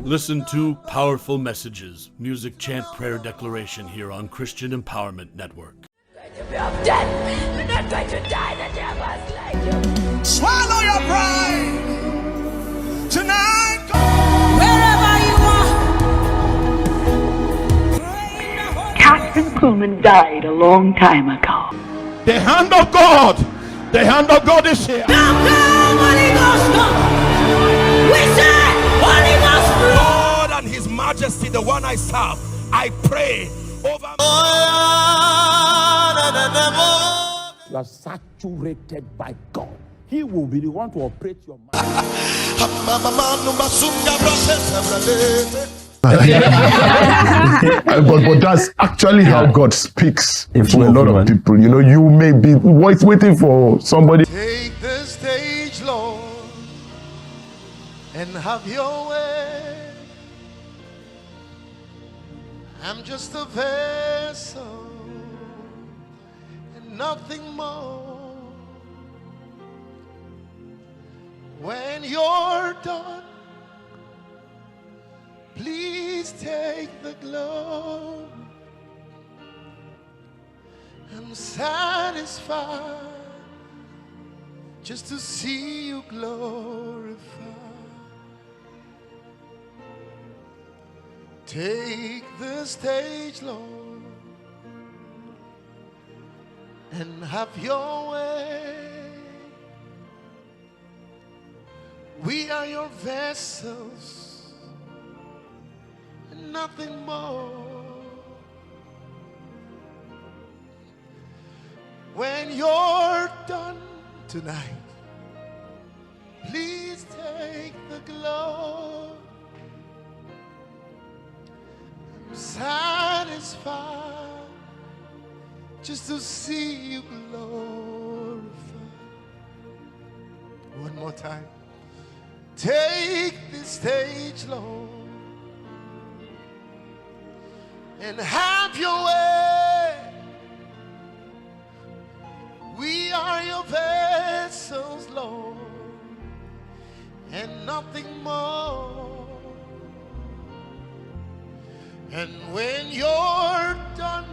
Listen to Powerful Messages, music, chant, prayer, declaration here on Christian Empowerment Network. I'm dead. You're not going to die. The devil's like you. Swallow your pride tonight. Wherever you are. Catherine Kuhlman died a long time ago. The hand of God is here. Now come, Holy Ghost, come. We say, Holy Ghost, God and His Majesty, the one I serve, I pray over. You are saturated by God. He will be the one to operate your mind. but that's actually how God speaks to a lot of people. You know, you may be waiting for somebody. Take the stage, Lord, and have your way. I'm just a vessel and nothing more. When you're done, please take the glory. I'm satisfied just to see you glorified. Take the stage, Lord, and have your way. We are your vessels and nothing more. When you're done tonight, please take the glory. I'm satisfied just to see you glorified. One more time. Take this stage, Lord, and have your way. We are your vessels, Lord, and nothing more. And when you're done,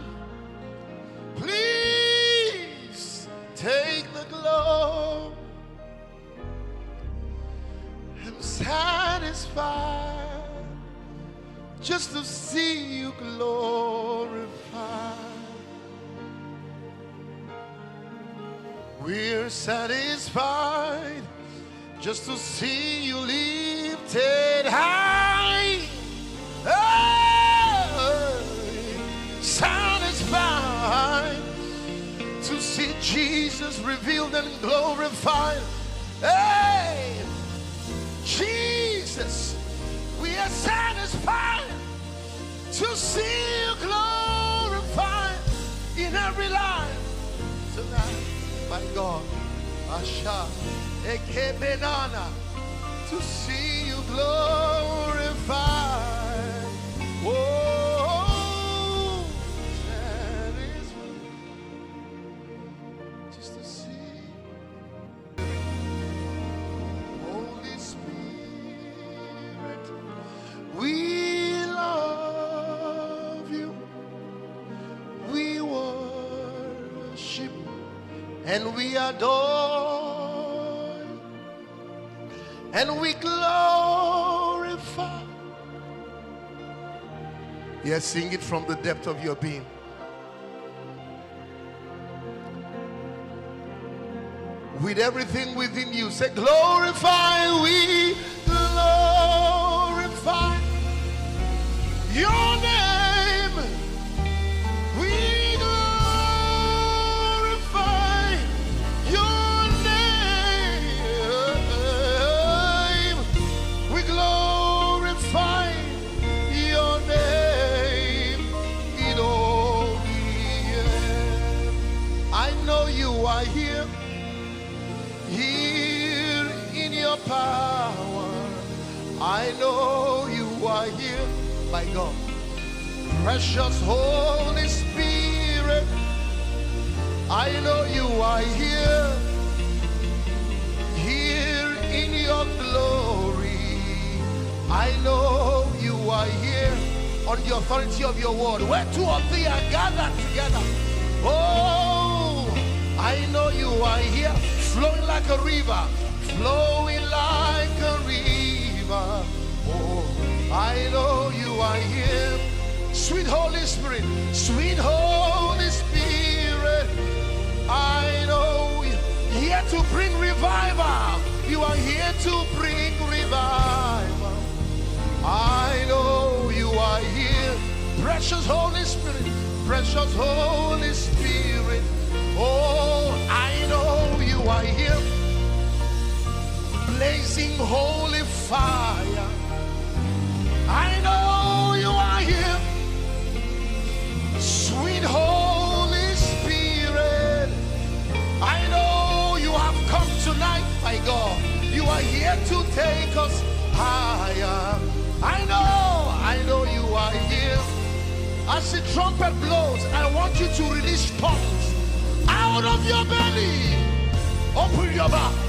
please take the glory. I'm satisfied just to see you glorified. We're satisfied just to see you lifted high. Oh, satisfied to see Jesus revealed and glorified. Hey, Jesus, we are satisfied to see you glorified in every life tonight. My God, Asha, Eke Benana, to see you glorified. Oh, satisfied just to see Holy Spirit. We love you. We worship and we adore and we glorify. Yes, sing it from the depth of your being. With everything within you, say glorify, we glorify your name. We glorify your name. We glorify your name in all the earth. I know you are here in your power. I know you are here, my God. Precious Holy Spirit, I know you are here in your glory. I know are here on the authority of your word. Where two or three are gathered together. Oh, I know you are here, flowing like a river, flowing like a river. Oh, I know you are here. Sweet Holy Spirit, sweet Holy Spirit, I know you are here to bring revival. You are here to bring revival. I know you are here. Precious Holy Spirit, precious Holy Spirit. Oh, I know you are here. Blazing holy fire. I know you are here. Sweet Holy Spirit, I know you have come tonight, my God. You are here to take us higher. I know you are here. As the trumpet blows, I want you to release tongues out of your belly. Open your mouth.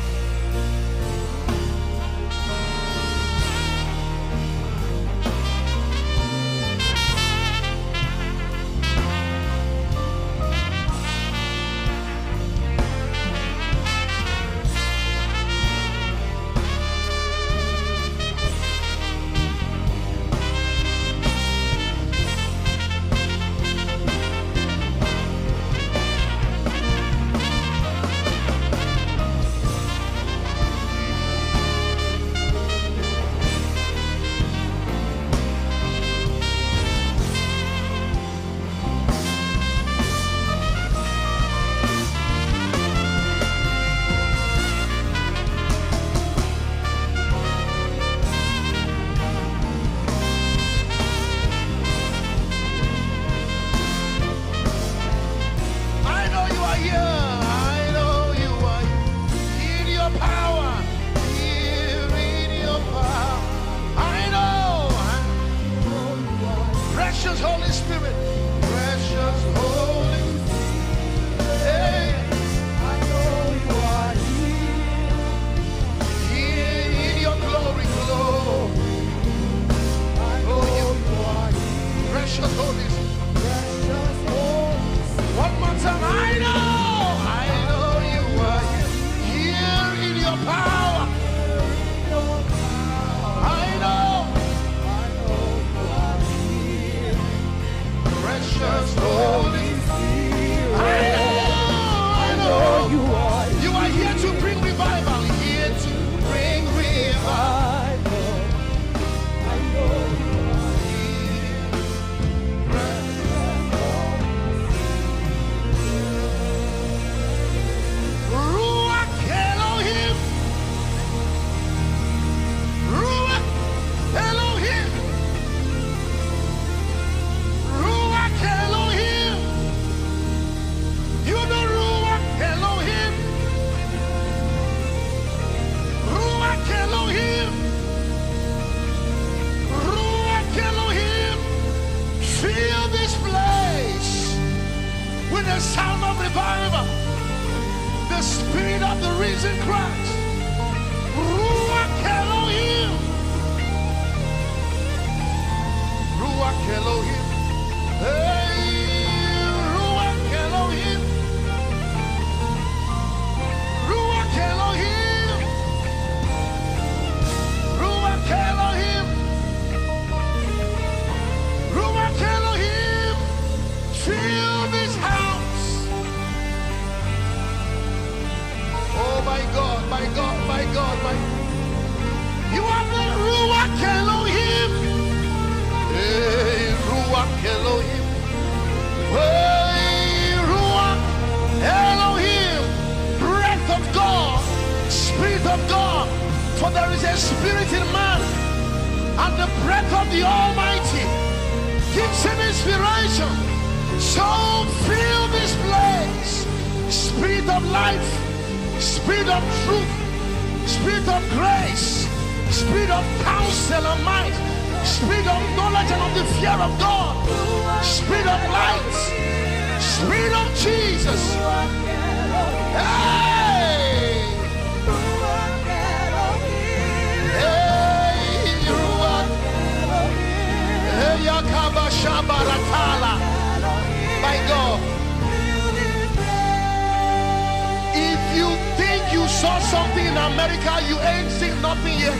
America, you ain't seen nothing yet.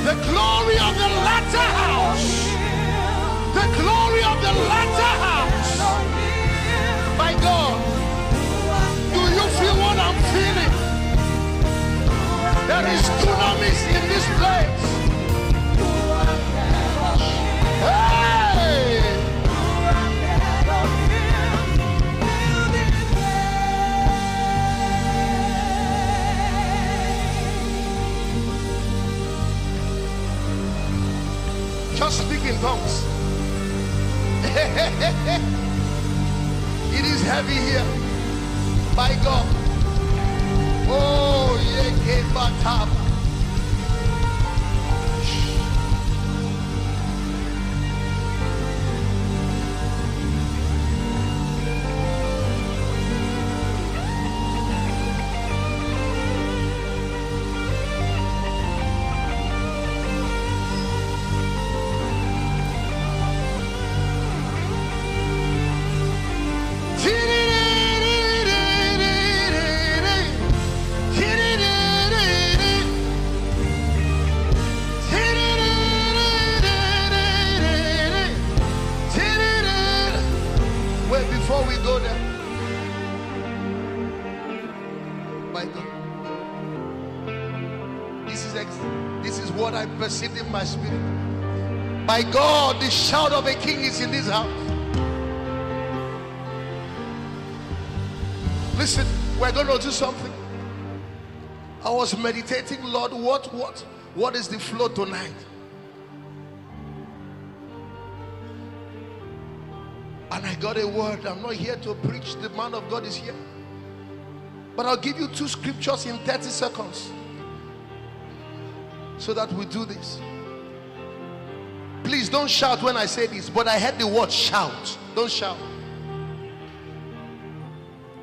The glory of the latter house. The glory of the latter house. My God, do you feel what I'm feeling? There is dunamis in this place. Hey! Just speak in tongues. It is heavy here. By God. Oh, yeah, batab. Perceived in my spirit. By God, the shout of a king is in this house. Listen, we're going to do something. I was meditating, Lord, what is the flow tonight? And I got a word. I'm not here to preach. The man of God is here. But I'll give you 2 scriptures in 30 seconds. So that we do this. Please don't shout when I say this, but I heard the word shout. Don't shout.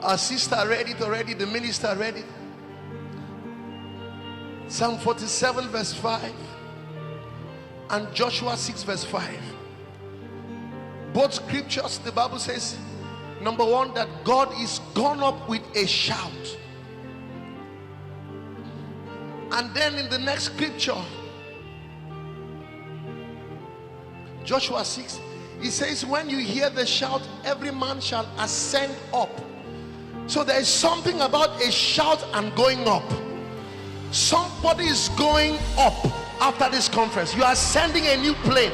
Our sister read it already, the minister read it. Psalm 47 verse 5 and Joshua 6 verse 5. Both scriptures, the Bible says, number 1, that God is gone up with a shout. And then in the next scripture, Joshua 6, he says, when you hear the shout, every man shall ascend up. So there is something about a shout and going up. Somebody is going up after this conference. You are ascending a new plane.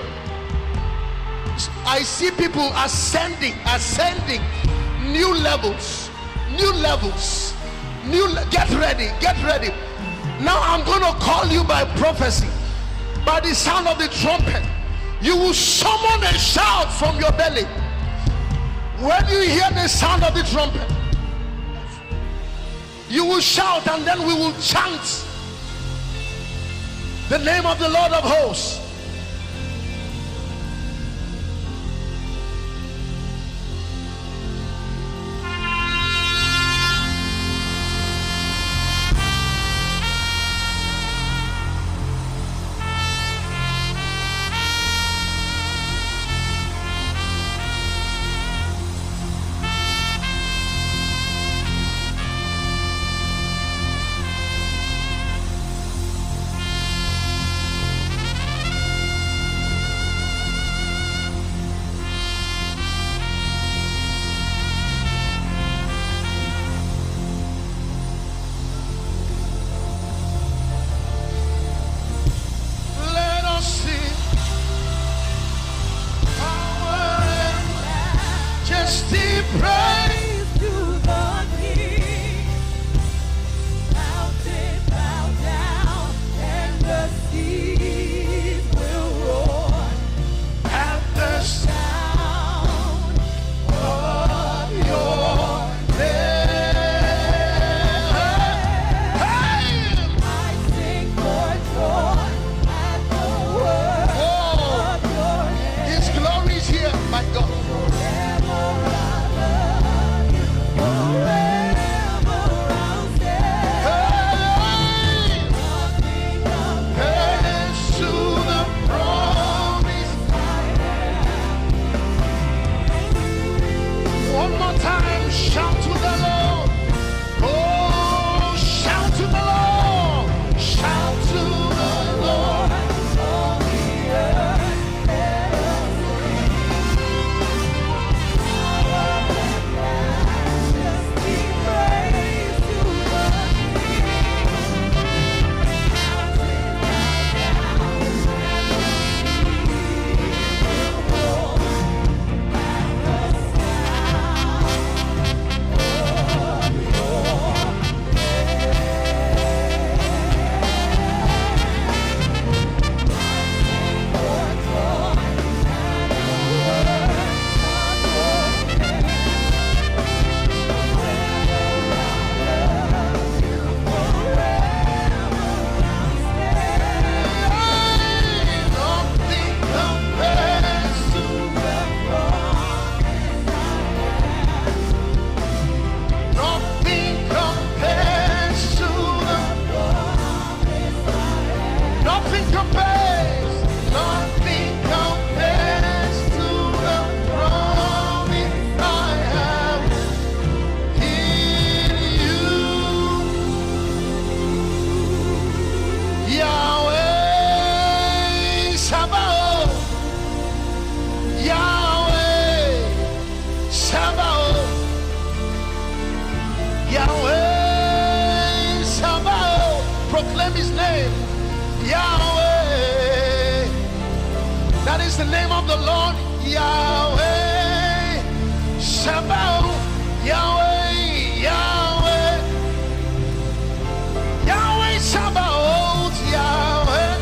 I see people ascending new levels. Get ready. Now I'm going to call you by prophecy, by the sound of the trumpet. You will summon a shout from your belly. When you hear the sound of the trumpet, you will shout, and then we will chant the name of the Lord of hosts. is the name of the Lord? Yahweh Sabaoth. Yahweh, Yahweh, Yahweh Sabaoth. Yahweh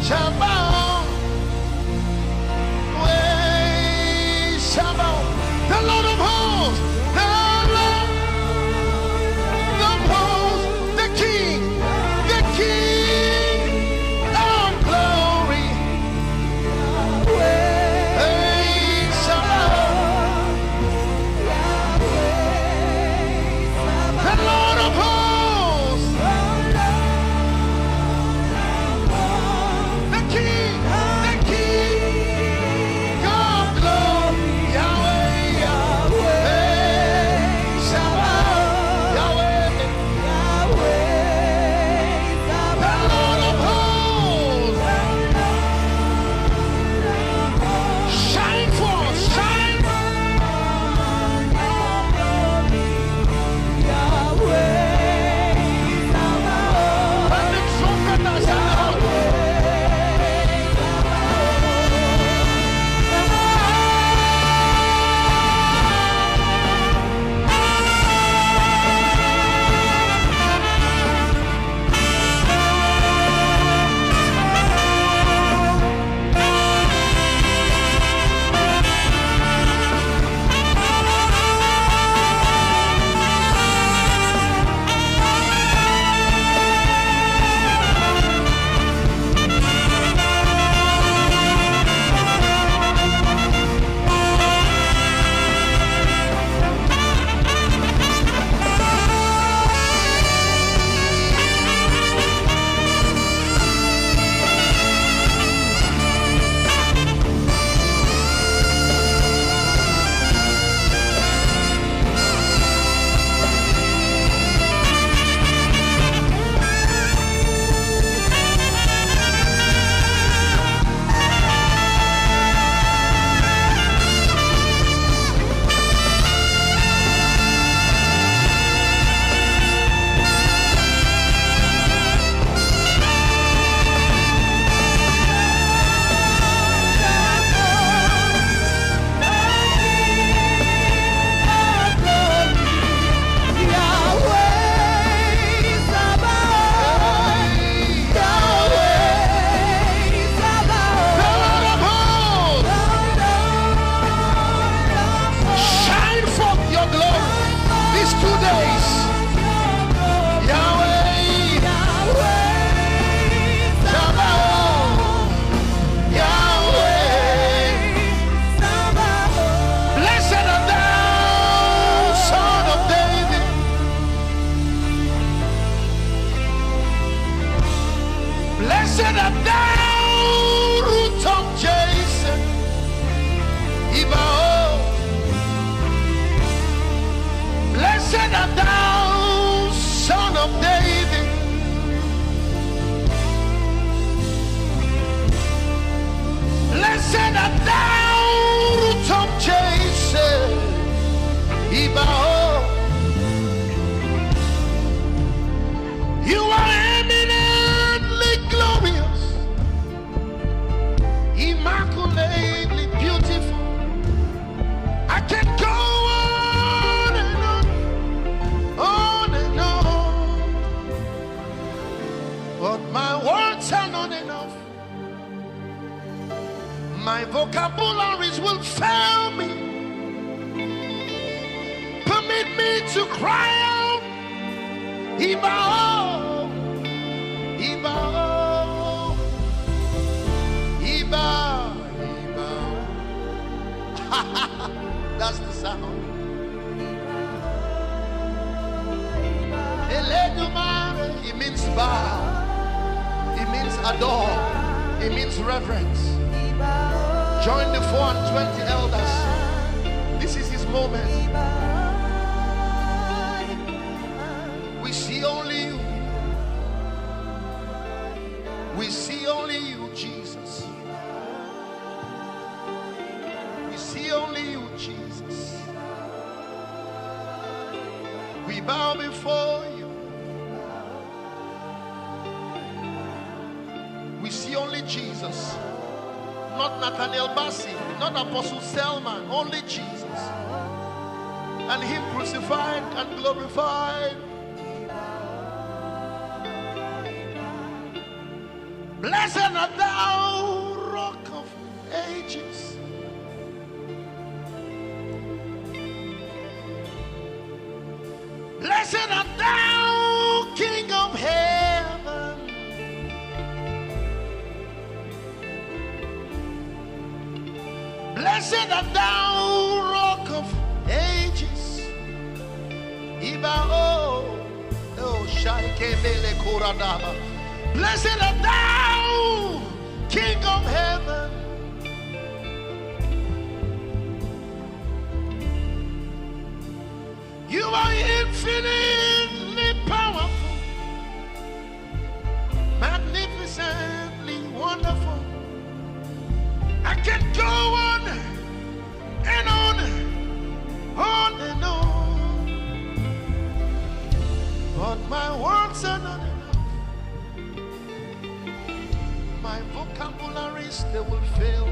Sabaoth. Yahweh Sabaoth. The Lord of hosts. The Lord of hosts. The King. The King of glory. My vocabularies will fail me. Permit me to cry out, Iba, Iba, Iba, Iba. That's the sound. Eledumare, it means bow, it means adore, it means reverence. Join the 420 elders. This is his moment. We see only you. We see only you, Jesus. We see only you, Jesus. We bow before you. We see only Jesus. not Nathaniel Bassey, not Apostle SELMAN, only Jesus. And Him crucified and glorified. Blessed art thou, Rock of Ages. Blessed art thou, King of Heaven. Blessed art thou, Rock of Ages. Iba oh Shaike Bele Kuradaba. Blessed art thou, King of Heaven. You are infinitely powerful, magnificently wonderful. I can go on and on and on, but my words are not enough. My vocabularies, they will fail.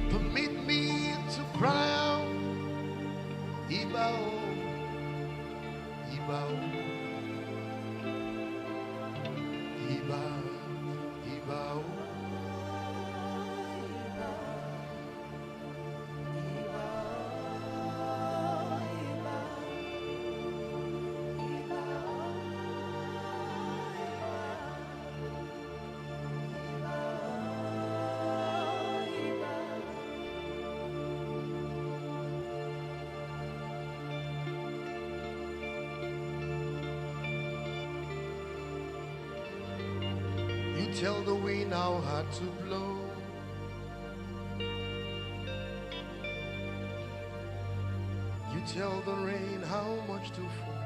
Permit me to cry out, Ibao, Ibao, Ibao, Ibao. You tell the wind how hard to blow. You tell the rain how much to fall.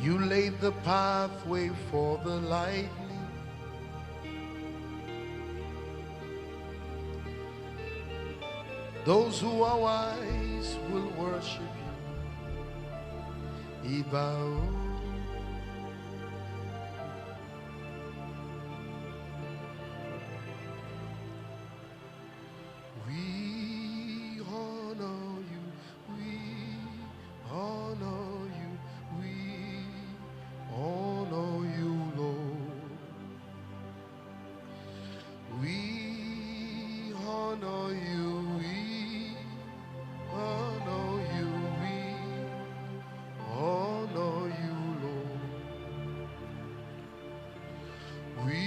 You laid the pathway for the lightning. Those who are wise will worship you. Ibao. We honor you, we honor you, we honor you, Lord. We honor you, we honor you, we honor you, Lord. We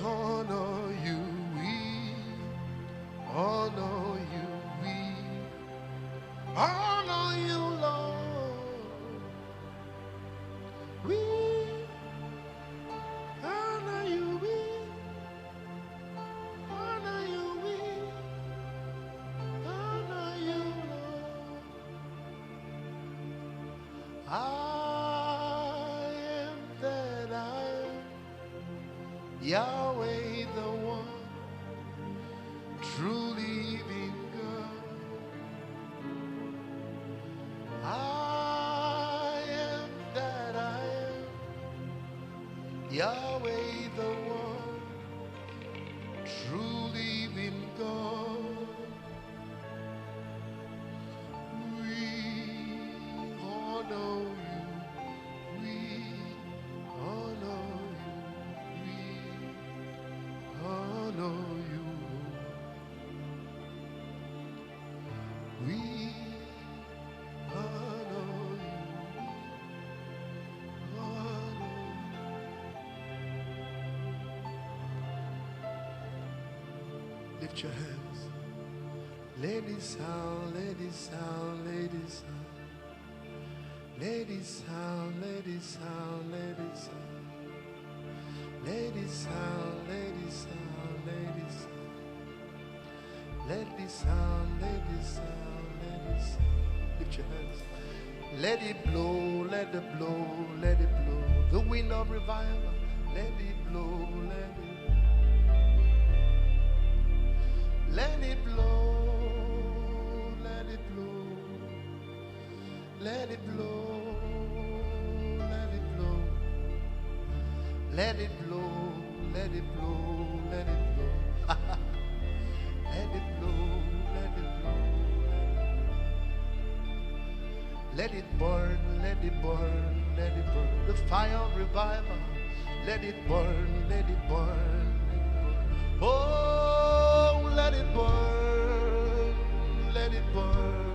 honor you, we honor you, we honor you, Lord. We honor you, we honor you, we honor you, Lord. I am that I am, Yahweh the one, true living God. I am that I am, Yahweh the one, true living God. We honor you, we honor you, we honor you. We honor you, honor. Lift your hands. Ladies sound, ladies sound, ladies sound. Ladies sound, ladies sound, ladies sound. Ladies sound, ladies sound, ladies sound. Let this sound, let this sound, let this sound. Lift your hands. Let it blow, let it blow, let it blow. The wind of revival, let it blow, let it blow. Let it blow, let it blow. Let it blow, let it blow. Let it blow, let it blow, let it blow. Let it blow, let it blow. Let it burn, let it burn, let it burn. The fire of revival. Let it burn, let it burn, let it burn. Oh, let it burn, let it burn.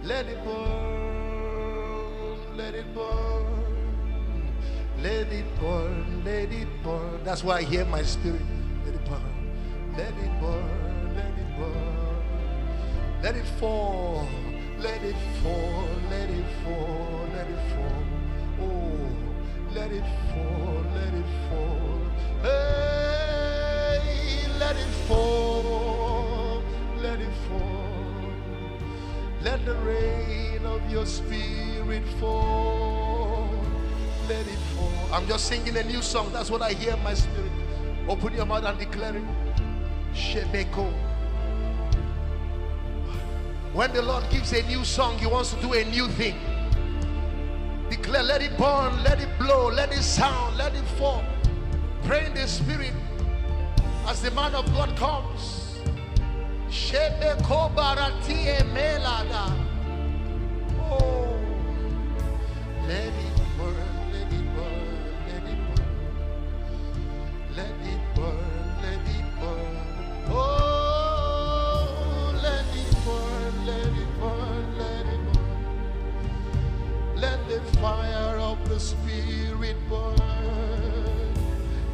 Let it burn, let it burn. Let it burn, let it burn. That's why I hear my spirit. Let it burn, let it burn, let it burn. Let it fall, let it fall, let it fall, let it fall. Oh, let it fall, let it fall. Hey, let it fall, let it fall. Let the rain of your spirit fall. Let it fall. I'm just singing a new song. That's what I hear in my spirit. Open your mouth and declare it. Shebeko. When the Lord gives a new song, He wants to do a new thing. Declare, let it burn, let it blow, let it sound, let it fall. Pray in the spirit as the man of God comes. Shebeko barati emelada. Oh, let it burn, let it burn, let it burn. Let it burn, let it burn. Oh, let it burn, let it burn, let it burn. Let the fire of the Spirit burn.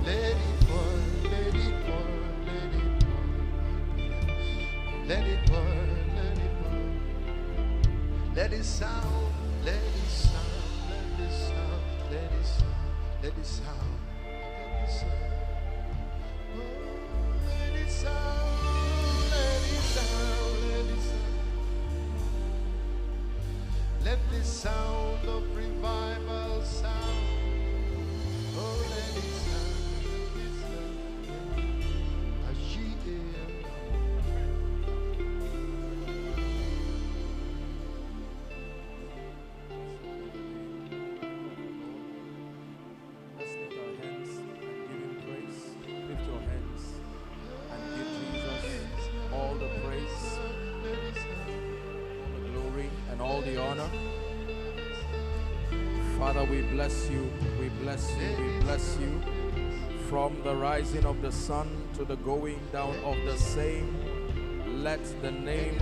Let it burn, let it burn, let it burn. Let it burn, let it burn. Let it sound, let it sound, let it sound, let it sound, let it sound, let it sound. Oh, let it sound, let it sound, let it sound. Let the sound of revival sound. Oh, let it sound, let it sound. As she is. Let's lift our hands and give Him praise. Lift your hands and give Jesus all the praise, all the glory, and all the honor. Father, we bless you, we bless you, we bless you. From the rising of the sun to the going down of the same, let the name